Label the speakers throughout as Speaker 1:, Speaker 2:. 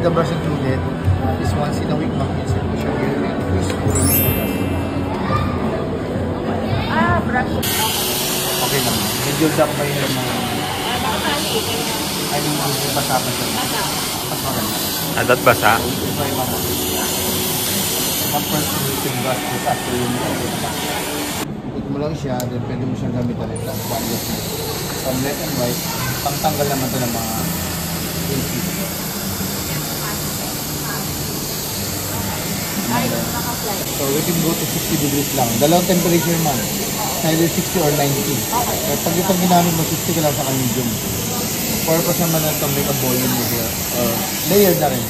Speaker 1: the brush included, at least once in a week, mag-insert ko siya here.
Speaker 2: Brush.
Speaker 1: Okay naman. Medyo dark pa yung mga... I mean, basa pa siya. Mas maganda.
Speaker 3: Adat basa?
Speaker 1: Try mo mo. First, you can brush this after yung ikot mo lang siya, then pwede mo siyang gamitan ito. From left and right, pangtanggal naman ito ng mga impurities. So we can go to 60 degrees lang. Dalawang temperature man. Either 60 or 90. But pag itong ginamit mo, 60 ka lang sa medium. Purpose naman na ito make a volume mo here. Layered na rin.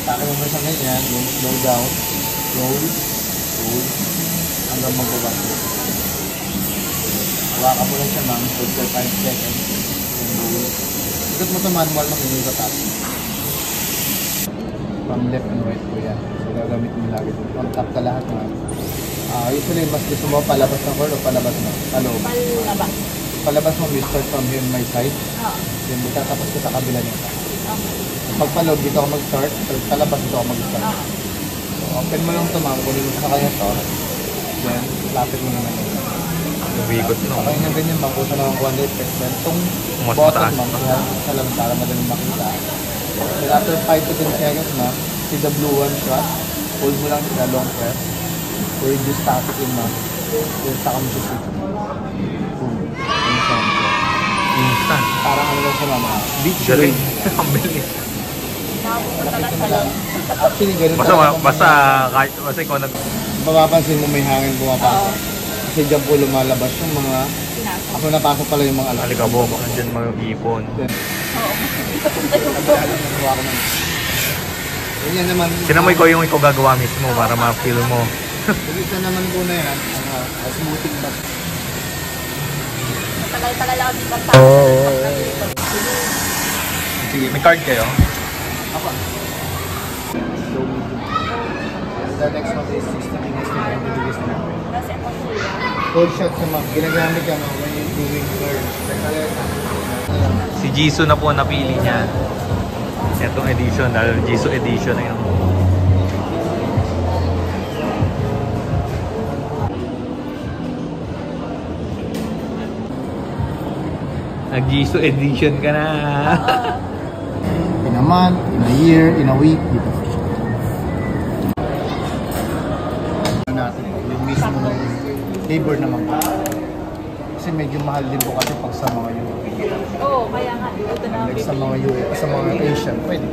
Speaker 1: Takin mo sa ganyan, yung slow down, roll, hanggang magbawas mo. Hawakan mo lang siya ma'am, for 5 seconds. Roll. Ikot mo ito manual ng inyong katap. From left and right po yan. So gagamit mo lagi ito. On top ka lahat ma'am. Usually, mas gusto mo palabas ng cord o palabas mo? Paloob.
Speaker 2: Palabas.
Speaker 1: Palabas mo, we start from here on my side. Then, tapos ko sa kabila niya. Pag paloob, dito ako mag-start. Palabas, dito ako mag-start. So, open mo lang ito, ma'am. Kunin mo sa kanya ito. Then, lapit mo naman yun.
Speaker 3: Nabikot no.
Speaker 1: Sa kanya ganyan, ma'am. Kung saan naman kuha nito. Then, itong bottom, ma'am. Kaya sa lang para madaling makita. Then, after 5 to 10 seconds, ma'am, see the blue one shot. Hold mo lang siya, long press. Or just tap it in, ma'am. Then, saka mo siya switch. Boom.
Speaker 3: Instant.
Speaker 1: Parang ano lang siya, ma'am. Beach
Speaker 3: galing.
Speaker 1: wave.
Speaker 3: Ang bilis.
Speaker 1: Nakita mo lang. Actually, ganun
Speaker 3: Basta ikaw nag...
Speaker 1: Mapapansin mo may hangin pumapasok. Kasi dyan po lumalabas yung mga... Ako napasok pala yung mga alam.
Speaker 3: Alikabok. Nandyan mga ipon.
Speaker 1: Yan naman.
Speaker 3: Sinamoy ko yung ikaw gagawa mismo para ma-feel mo.
Speaker 1: Isa naman po na yan. Smoothing back.
Speaker 2: Tagal-tagal ako dito ang tao.
Speaker 3: Sige, may card kayo?
Speaker 1: Ako. The next one is 60 minutes to 90 degrees na. Cold shots naman. Ginagamit ka when you're doing curls.
Speaker 3: Si Jisoo na po napili niya. Itong edition, dahil Jisoo edition na yun. Nag-Jisoo edition ka na.
Speaker 1: In a month, in a year, in a week. Natin yung mismo labor naman po. Kasi medyo mahal din po kasi pag sa mga
Speaker 2: Oo, kaya nga. Ito na.
Speaker 1: like sa mga US, sa mga Asian, pwede.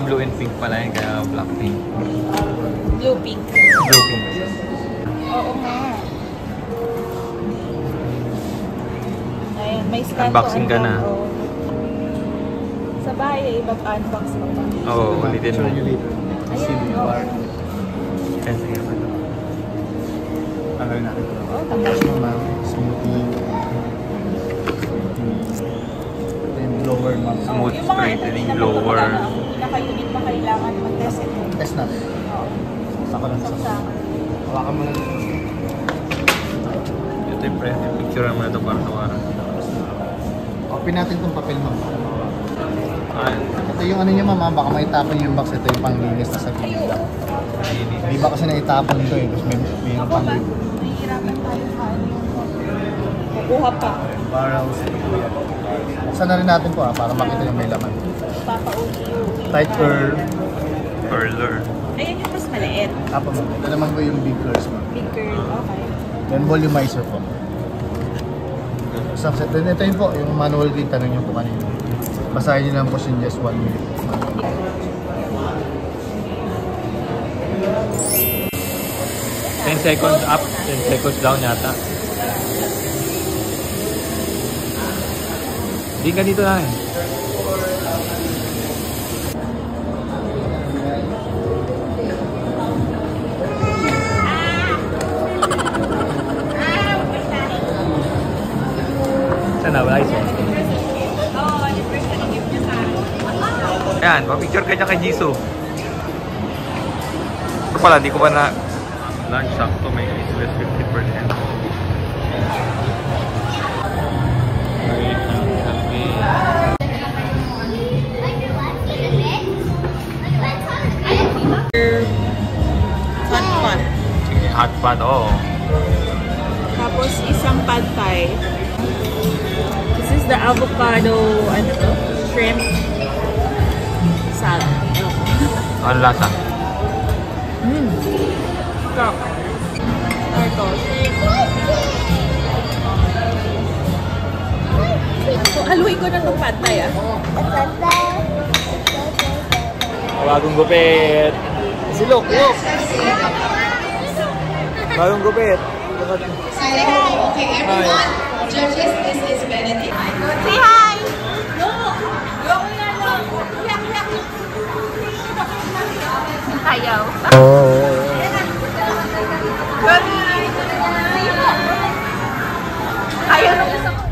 Speaker 3: Blue and pink pala yun, kaya black pink.
Speaker 2: Blue pink.
Speaker 3: Blue pink.
Speaker 2: Oo nga. Ayan, may scan
Speaker 3: Unboxing ka na.
Speaker 2: Sa bahay, iba-unbox mo pa.
Speaker 3: Oo, ulitin mo.
Speaker 1: Ayan,
Speaker 3: Sige,
Speaker 1: tanggalin natin ito. Tapos mo ma'am, smoothie. Then lower ma'am.
Speaker 3: Smooth straightening, lower.
Speaker 2: Naka-unit pa kailangan mag-test ito.
Speaker 1: Test natin. Saka lang sa. Hawakan mo lang ito.
Speaker 3: Ito yung picture mo na ito para tawaran.
Speaker 1: Open natin itong papel ma'am.
Speaker 3: Ayan.
Speaker 1: Ito yung ano niya ma'am, baka maitapon yung box. Ito yung panglinis na sa gilid lang. Di ba kasi naitapon ito eh, tapos may panglinis.
Speaker 2: Nahihirapan tayo paano yung buha pa.
Speaker 1: Barrels, ito po yan. Buksan na rin natin po para makita yung may laman.
Speaker 2: Papauli yung...
Speaker 1: Tight curl.
Speaker 3: Curler.
Speaker 2: Ayan yung mas maliit.
Speaker 1: Apo ma'am. Ito naman po yung big curls ma'am.
Speaker 2: Big curl, okay.
Speaker 1: Then volumizer po. Subset. Then ito yun po, yung manual green, tanong nyo po kanina. Basahin nyo lang po in just 1 minute.
Speaker 3: 10 seconds up, 10 seconds down yata. Di ka dito na eh. Sana wala iso. Ayan, pa-picture ka niya kay Jisoo. Pero pala, di ko pa na lunch sakto, may less 50%. Pad, oo.
Speaker 2: Tapos isang pad thai. This is the avocado, ano to? Shrimp salad.
Speaker 3: Ano lasa?
Speaker 2: Stop. Ito, shrimp. So, haluin ko na itong pad thai, ah.
Speaker 3: Bagong gupit. Si Luke, Luke. Bagong gupit.
Speaker 4: Okay, everyone, judges, this is Benedict.
Speaker 2: Say hi! Ayaw. Ayaw na gusto ko.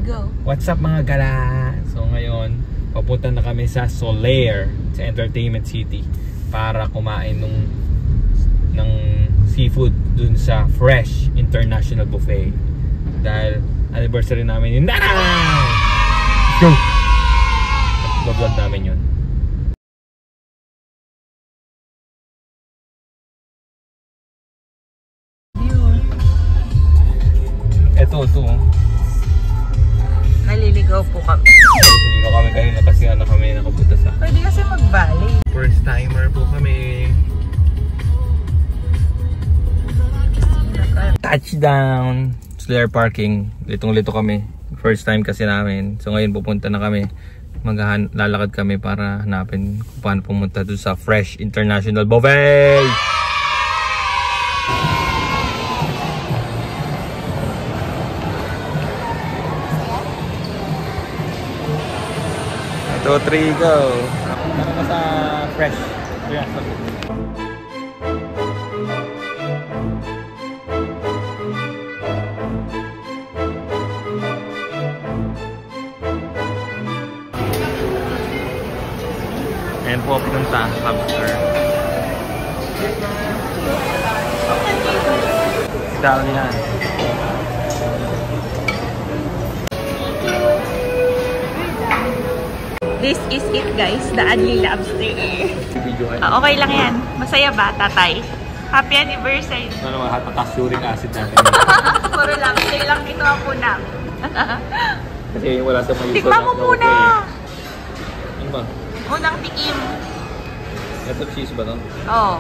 Speaker 2: Go.
Speaker 3: What's up mga gala? So ngayon, papunta na kami sa Solaire, sa Entertainment City para kumain ng seafood dun sa Fresh International Buffet. Dahil anniversary namin yun. Go! Bablog namin yun. Ito.
Speaker 2: Naliligaw po kami.
Speaker 3: Hindi ko kami kanina kasi kami nakapunta sa
Speaker 2: Pwede kasi mag-valley.
Speaker 3: first timer po kami. Touchdown! Slayer Parking. Litong-lito kami. First time kasi namin. So ngayon pupunta na kami. Lalakad kami para hanapin kung paano pumunta doon sa Fresh International Buffet! Ito, 3, go! Ano ka sa Fresh? Yeah, ayan po, pinunta sa lobster. Italian.
Speaker 2: This is it, guys. The Adli Lobster. Okay lang yan. Masaya ba, tatay? Happy anniversary.
Speaker 3: Ano, matatas uric acid natin.
Speaker 2: Puro lobster lang ito ang punang.
Speaker 3: Kasi wala sa may
Speaker 2: Tikman mo muna!
Speaker 3: Ano ba?
Speaker 2: Unang tikim.
Speaker 3: Ito cheese ba to?
Speaker 2: Oo.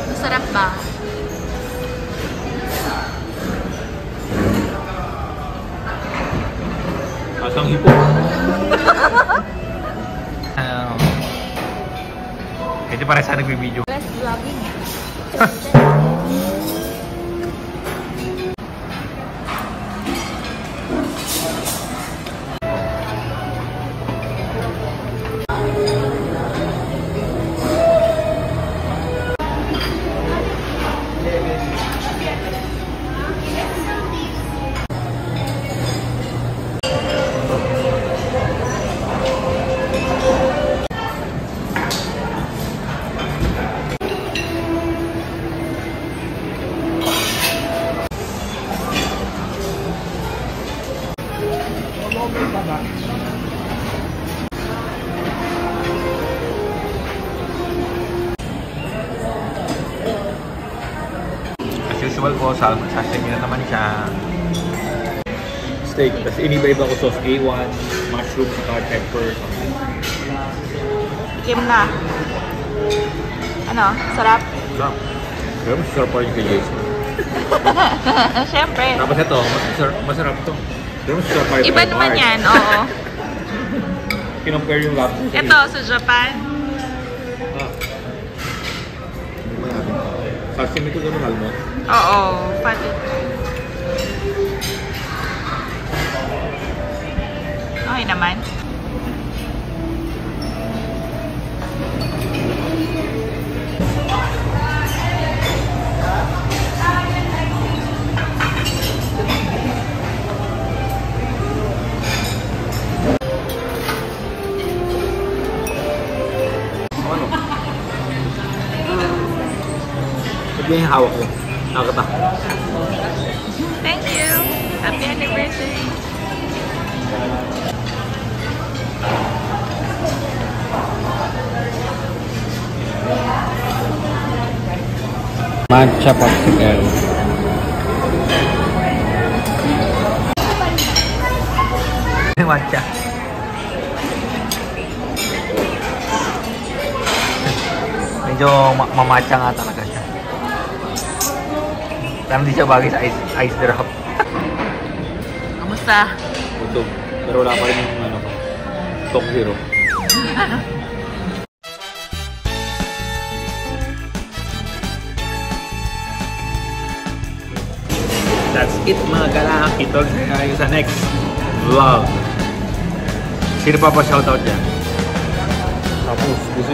Speaker 2: Masarap ba?
Speaker 3: Asang hipo. Ito pare sa nagbibideo.
Speaker 2: Less vlogging.
Speaker 3: As usual po, sashimi na naman siya. Steak, tapos iniba-iba ko sauce A1, mushroom, saka pepper.
Speaker 2: Tikim na. Ano? Sarap?
Speaker 3: Sarap. Pero masarap pa rin kay Jason.
Speaker 2: Siyempre.
Speaker 3: Tapos ito, masarap ito. Pero masarap pa rin
Speaker 2: Iba naman yan, oo.
Speaker 3: Kinompare yung lobster.
Speaker 2: Ito, sa Japan.
Speaker 3: Sashimi ko sa mahal mo.
Speaker 2: Oo, pati. Okay naman.
Speaker 3: Ano? Ito yung hawak ko. Nakakata.
Speaker 2: Thank you. Happy anniversary.
Speaker 3: Matcha popsicle.
Speaker 5: Matcha. Medyo mamatcha nga talaga siya. Parang hindi siya bagay sa ice drop.
Speaker 2: Kamusta?
Speaker 3: Utog. Pero wala pa rin yung ano, Stock Zero. That's it mga galak. Ito tayo sa next vlog. Sino pa pa shoutout dyan?
Speaker 1: Tapos, gusto